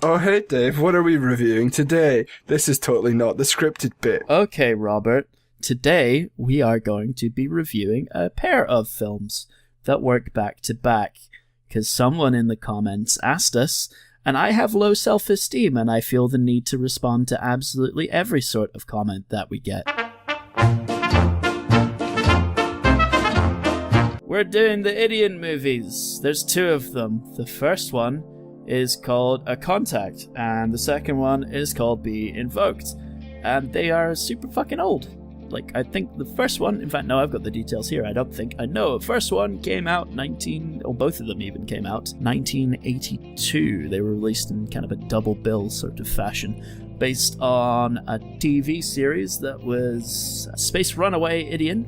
Oh, hey, Dave, what are we reviewing today? This is totally not the scripted bit. Okay, Robert. Today, we are going to be reviewing a pair of films that work back to back, because someone in the comments asked us, and I have low self-esteem, and I feel the need to respond to absolutely every sort of comment that we get. We're doing the Ideon movies. There's two of them. The first one is called A Contact, and the second one is called Be Invoked. And they are super fucking old. Like, I think the first one, in fact, no, I've got the details here, I don't think I know. The first one came out both of them even came out 1982. They were released in kind of a double bill sort of fashion, based on a TV series that was Space Runaway Ideon.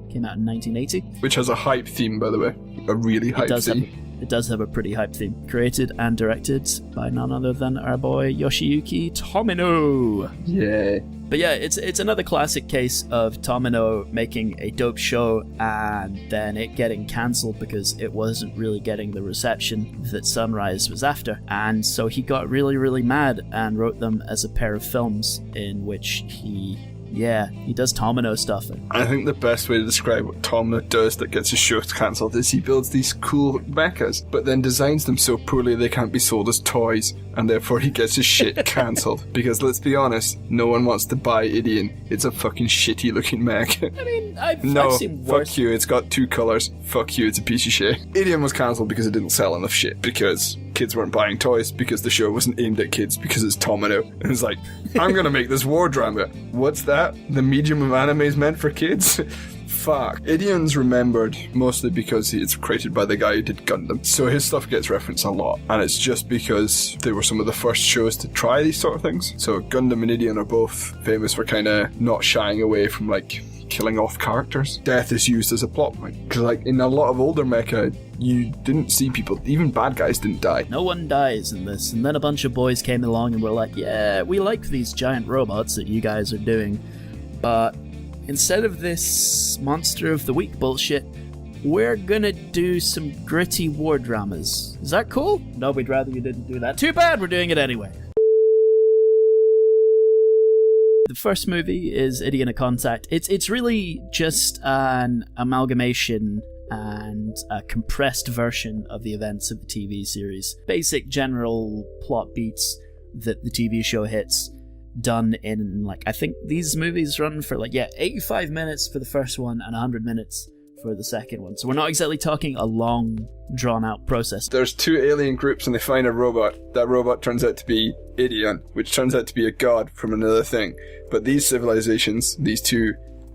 Came out in 1980. Which has a hype theme, by the way. A really hype theme. It does have a pretty hype theme. Created and directed by none other than our boy Yoshiyuki Tomino. Yeah. But yeah, it's another classic case of Tomino making a dope show and then it getting cancelled because it wasn't really getting the reception that Sunrise was after. And so he got really, really mad and wrote them as a pair of films in which he does Tomino stuff. I think the best way to describe what Tomino does that gets his shows cancelled is he builds these cool mechas, but then designs them so poorly they can't be sold as toys, and therefore he gets his shit cancelled. Because let's be honest, no one wants to buy Ideon. It's a fucking shitty looking mech. I mean, I've seen worse. Fuck you, it's got two colours. Fuck you, it's a piece of shit. Ideon was cancelled because it didn't sell enough shit, because kids weren't buying toys, because the show wasn't aimed at kids, because it's Tomino. And it's like, I'm gonna make this war drama. What's that? The medium of anime is meant for kids? Fuck. Ideon's remembered mostly because it's created by the guy who did Gundam, so his stuff gets referenced a lot, and it's just because they were some of the first shows to try these sort of things. So Gundam and Ideon are both famous for kind of not shying away from, like, killing off characters. Death is used as a plot point, because, like, in a lot of older mecha, you didn't see people, even bad guys didn't die. No one dies in this, and then a bunch of boys came along and were like, yeah, we like these giant robots that you guys are doing, but instead of this monster of the week bullshit, we're gonna do some gritty war dramas. Is that cool? No, we'd rather you didn't do that. Too bad, we're doing it anyway. The first movie is Ideon: A Contact. It's really just an amalgamation and a compressed version of the events of the TV series. Basic general plot beats that the TV show hits, done in, like, I think these movies run for 85 minutes for the first one and 100 minutes for the second one. So we're not exactly talking a long, drawn-out process. There's two alien groups and they find a robot. That robot turns out to be Ideon, which turns out to be a god from another thing. But these civilizations, these two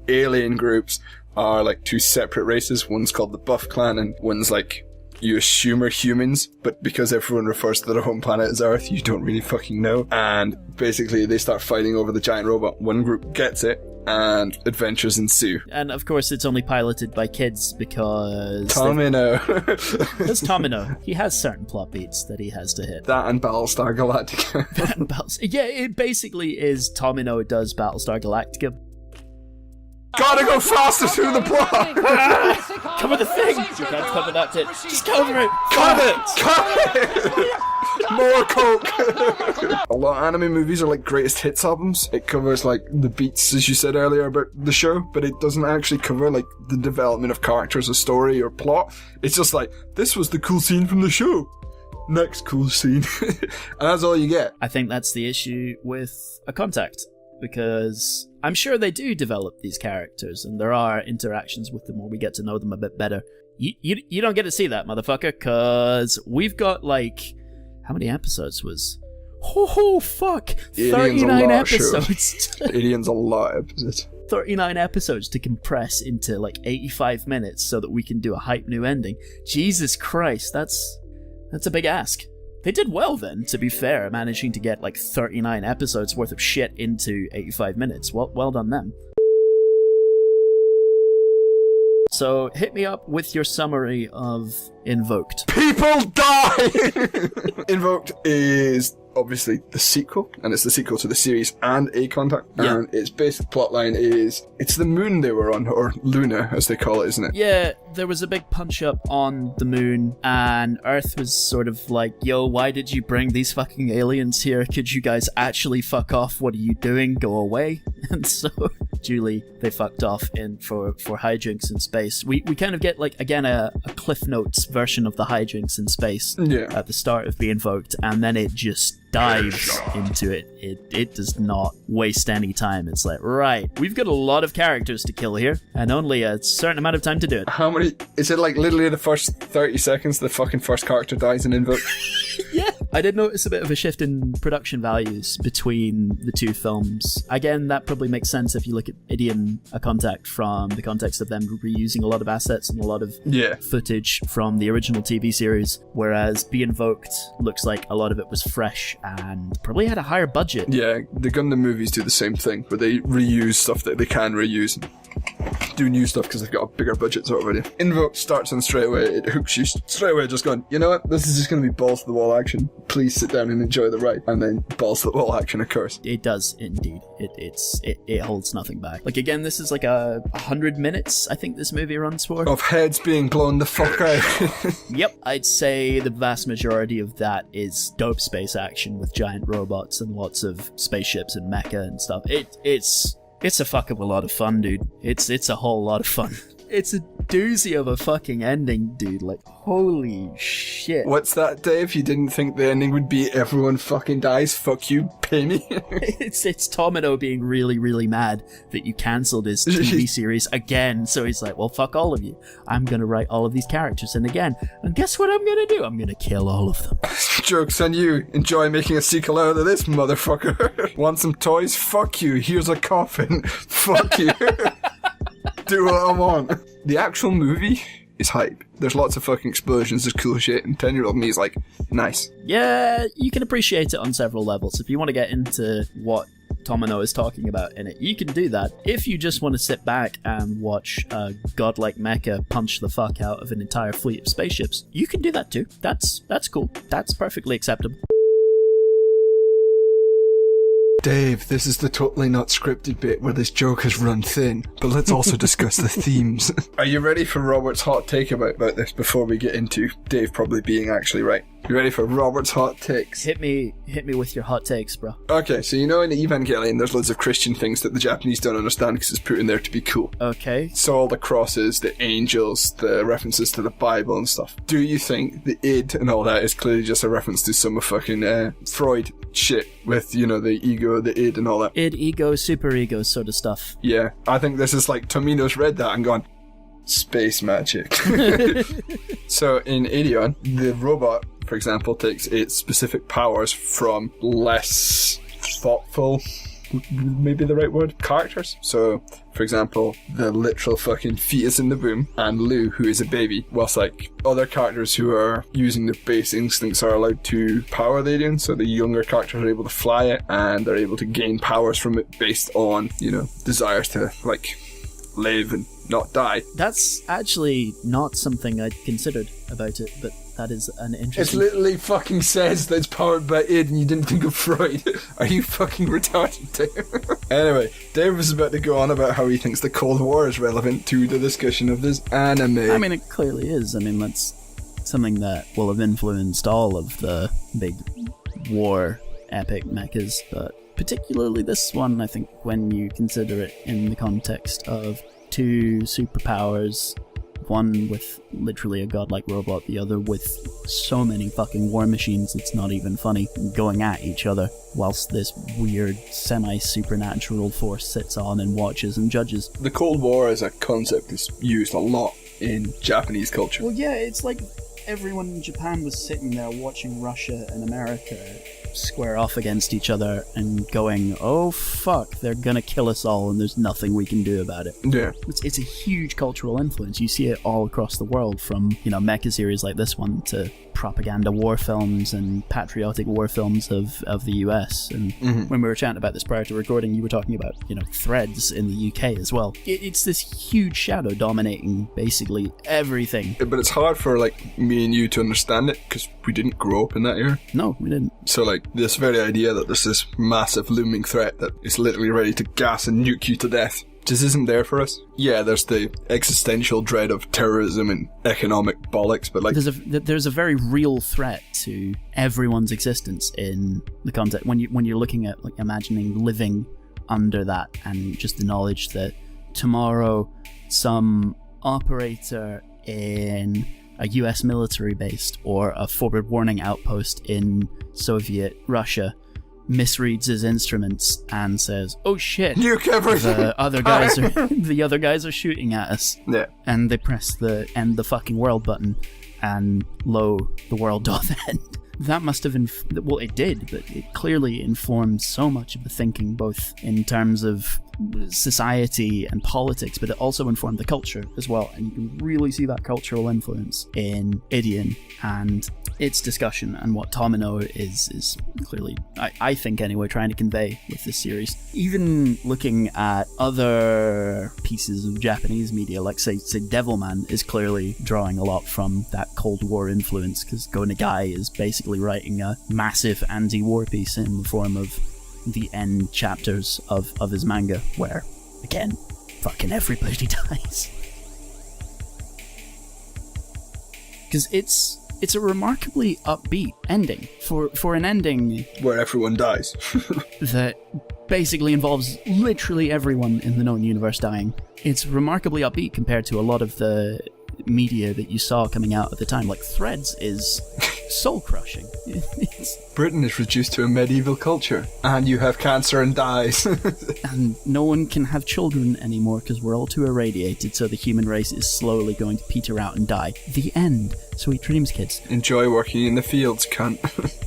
alien groups, are like two separate races. One's called the Buff Clan and one's like, you assume are humans, but because everyone refers to their home planet as Earth, you don't really fucking know. And basically they start fighting over the giant robot. One group gets it, and adventures ensue. And of course it's only piloted by kids because... Tomino. Because Tomino. He has certain plot beats that he has to hit. That and Battlestar Galactica. Yeah, it basically is Tomino does Battlestar Galactica. Gotta go faster through the plot! Cover the thing! You can't cover that bit. Just cover it! Cover it! More coke! A lot of anime movies are like greatest hits albums. It covers like the beats, as you said earlier, about the show, but it doesn't actually cover like the development of characters or story or plot. It's just like, this was the cool scene from the show. Next cool scene. And that's all you get. I think that's the issue with A Contact, because I'm sure they do develop these characters and there are interactions with them where we get to know them a bit better. You don't get to see that, motherfucker, because we've got like... How many episodes was... Oh, fuck! 39 episodes. Ideon's a lot of episodes. 39 episodes to compress into like 85 minutes so that we can do a hype new ending. Jesus Christ, that's a big ask. They did well then, to be fair, managing to get like 39 episodes worth of shit into 85 minutes. Well done them. So hit me up with your summary of Invoked. People die! Invoked is obviously the sequel, and it's the sequel to the series and A Contact. Yeah. And its basic plotline is it's the moon they were on, or Luna as they call it, isn't it? Yeah, there was a big punch up on the moon, and Earth was sort of like, yo, why did you bring these fucking aliens here? Could you guys actually fuck off? What are you doing? Go away. And so, Julie, they fucked off in for hijinks in space. We kind of get, like, again, a Cliff Notes version of the hijinks in space at the start of Be Invoked, and then it just dives into it. It does not waste any time. It's like, right, we've got a lot of characters to kill here, and only a certain amount of time to do it. How many? Is it like literally the first 30 seconds the fucking first character dies in Invoked? Yeah. I did notice a bit of a shift in production values between the two films. Again, that probably makes sense if you look at Ideon, A Contact, from the context of them reusing a lot of assets and a lot of footage from the original TV series, whereas Be Invoked looks like a lot of it was fresh and probably had a higher budget. Yeah, the Gundam movies do the same thing, where they reuse stuff that they can reuse. Do new stuff because they've got a bigger budget already. Invoke starts and straight away it hooks you straight away, just going, you know what, this is just going to be balls to the wall action, please sit down and enjoy the ride, and then balls to the wall action occurs. It does indeed. It holds nothing back. Like, again, this is like 100 minutes I think this movie runs for, of heads being blown the fuck out. Yep, I'd say the vast majority of that is dope space action with giant robots and lots of spaceships and mecha and stuff. It's a fuck of a lot of fun, dude. It's a whole lot of fun. It's a doozy of a fucking ending, dude. Like, holy shit. What's that, Dave? You didn't think the ending would be everyone fucking dies? Fuck you, pay me. It's Tomino being really, really mad that you cancelled his TV series again. So he's like, well, fuck all of you. I'm gonna write all of these characters in again. And guess what I'm gonna do? I'm gonna kill all of them. Joke's on you. Enjoy making a sequel out of this, motherfucker. Want some toys? Fuck you. Here's a coffin. Fuck you. Do what I want. The actual movie is hype. There's lots of fucking explosions, there's cool shit, and 10-year-old me is like, nice. Yeah, you can appreciate it on several levels. If you want to get into what Tomino is talking about in it, you can do that. If you just want to sit back and watch a godlike mecha punch the fuck out of an entire fleet of spaceships, you can do that too. That's cool. That's perfectly acceptable. Dave, this is the totally not scripted bit where this joke has run thin, but let's also discuss the themes. Are you ready for Robert's hot take about this before we get into Dave probably being actually right? You ready for Robert's hot takes? Hit me with your hot takes, bro. Okay, so you know in Evangelion there's loads of Christian things that the Japanese don't understand because it's put in there to be cool. Okay. So all the crosses, the angels, the references to the Bible and stuff. Do you think the id and all that is clearly just a reference to some of fucking Freud shit with, you know, the ego, the id and all that? Id, ego, superego sort of stuff. Yeah, I think this is like Tomino's read that and gone, space magic. So in Ideon, the robot, for example, takes its specific powers from less thoughtful, maybe the right word, characters. So, for example, the literal fucking fetus in the womb and Lou, who is a baby, whilst like other characters who are using their base instincts are allowed to power the Ideon. So the younger characters are able to fly it and they're able to gain powers from it based on, you know, desires to like live and not die. That's actually not something I'd considered about it, but that is an interesting... It literally fucking says that it's powered by id and you didn't think of Freud. Are you fucking retarded, Dave? Anyway, Dave was about to go on about how he thinks the Cold War is relevant to the discussion of this anime. I mean, it clearly is. I mean, that's something that will have influenced all of the big war epic mechas, but particularly this one, I think, when you consider it in the context of two superpowers, one with literally a godlike robot, the other with so many fucking war machines it's not even funny, going at each other, whilst this weird semi-supernatural force sits on and watches and judges. The Cold War as a concept is used a lot in Japanese culture. Well, yeah, it's like everyone in Japan was sitting there watching Russia and America square off against each other and going, oh fuck, they're gonna kill us all and there's nothing we can do about it. Yeah. It's a huge cultural influence. You see it all across the world, from, you know, mecha series like this one to propaganda war films and patriotic war films of the US. And when we were chatting about this prior to recording, you were talking about, Threads in the UK as well. It's this huge shadow dominating basically everything. But it's hard for, me and you to understand it, because we didn't grow up in that era. No, we didn't. So, this very idea that there's this massive looming threat that is literally ready to gas and nuke you to death just isn't there for us. Yeah, there's the existential dread of terrorism and economic bollocks, but there's a very real threat to everyone's existence in the context when you're looking at imagining living under that, and just the knowledge that tomorrow some operator in a US military base or a forward warning outpost in Soviet Russia misreads his instruments and says, "Oh shit! Nuke everything! The other guys are shooting at us." Yeah, and they press the end the fucking world button, and lo, the world doth end. That must have it did, but it clearly informed so much of the thinking, both in terms of society and politics, but it also informed the culture as well. And you can really see that cultural influence in Ideon and its discussion, and what Tomino is clearly, I think anyway, trying to convey with this series. Even looking at other pieces of Japanese media, like say Devilman is clearly drawing a lot from that Cold War influence, because Go Nagai is basically writing a massive anti-war piece in the form of the end chapters of his manga, where, again, fucking everybody dies. Because it's a remarkably upbeat ending for an ending where everyone dies. that basically involves literally everyone in the known universe dying. It's remarkably upbeat compared to a lot of the media that you saw coming out at the time. Like Threads is soul-crushing. Britain is reduced to a medieval culture, and you have cancer and dies. And no one can have children anymore because we're all too irradiated, so the human race is slowly going to peter out and die. The end. Sweet dreams, kids. Enjoy working in the fields, cunt.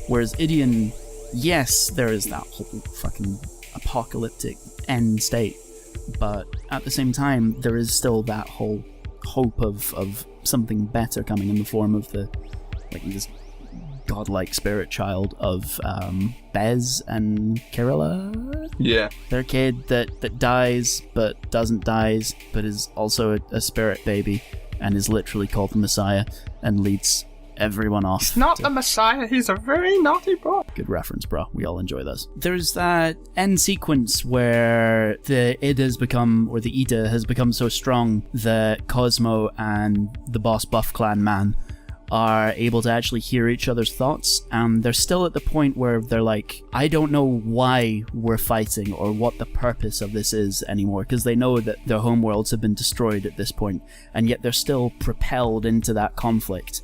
Whereas Ideon, yes, there is that whole fucking apocalyptic end state, but at the same time, there is still that whole hope of something better coming in the form of this godlike spirit child of Bez and Kirilla. Yeah. Their kid that dies but doesn't dies, but is also a spirit baby and is literally called the Messiah and leads everyone off. He's not the Messiah, he's a very naughty boy. Good reference, bro. We all enjoy those. There's that end sequence where the Ida has become so strong that Cosmo and the boss Buff Clan man are able to actually hear each other's thoughts, and they're still at the point where they're like, I don't know why we're fighting or what the purpose of this is anymore, because they know that their homeworlds have been destroyed at this point, and yet they're still propelled into that conflict.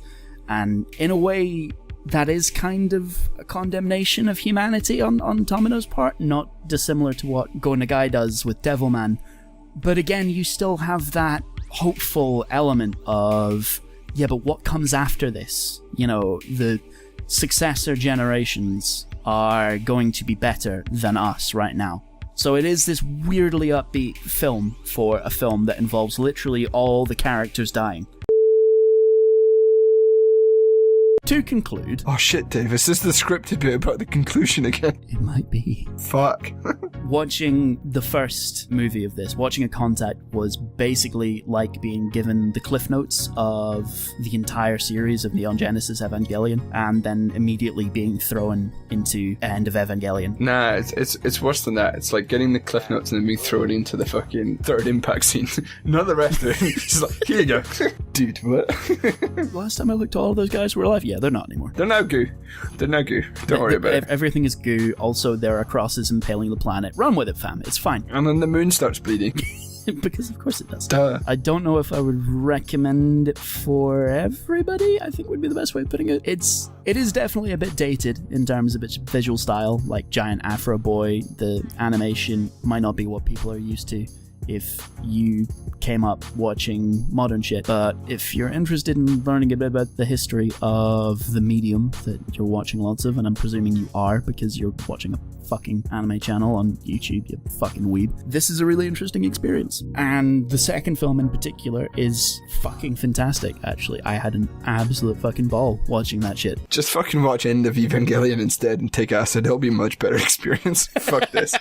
And in a way, that is kind of a condemnation of humanity on Tomino's part, not dissimilar to what Go Nagai does with Devilman. But again, you still have that hopeful element of, yeah, but what comes after this? The successor generations are going to be better than us right now. So it is this weirdly upbeat film for a film that involves literally all the characters dying. To conclude... Oh shit, Dave, is this the scripted bit about the conclusion again? It might be. Fuck. Watching the first movie of this, watching A Contact, was basically like being given the cliff notes of the entire series of Neon Genesis Evangelion, and then immediately being thrown into End of Evangelion. Nah, it's worse than that. It's like getting the cliff notes and then being thrown into the fucking third impact scene. Not the rest of it. It's like, here you go. Dude, what? Last time I looked, all of those guys were alive. Yeah, they're not anymore. They're now goo. Don't worry about it. Everything is goo. Also, there are crosses impaling the planet. Run with it, fam. It's fine. And then the moon starts bleeding. Because of course it does. Duh. I don't know if I would recommend it for everybody, I think would be the best way of putting it. It is definitely a bit dated in terms of its visual style, like giant Afro boy. The animation might not be what people are used to if you came up watching modern shit. But if you're interested in learning a bit about the history of the medium that you're watching lots of, and I'm presuming you are because you're watching a fucking anime channel on YouTube, you fucking weeb, this is a really interesting experience. And the second film in particular is fucking fantastic, actually. I had an absolute fucking ball watching that shit. Just fucking watch End of Evangelion instead and take acid. It'll be a much better experience. Fuck this.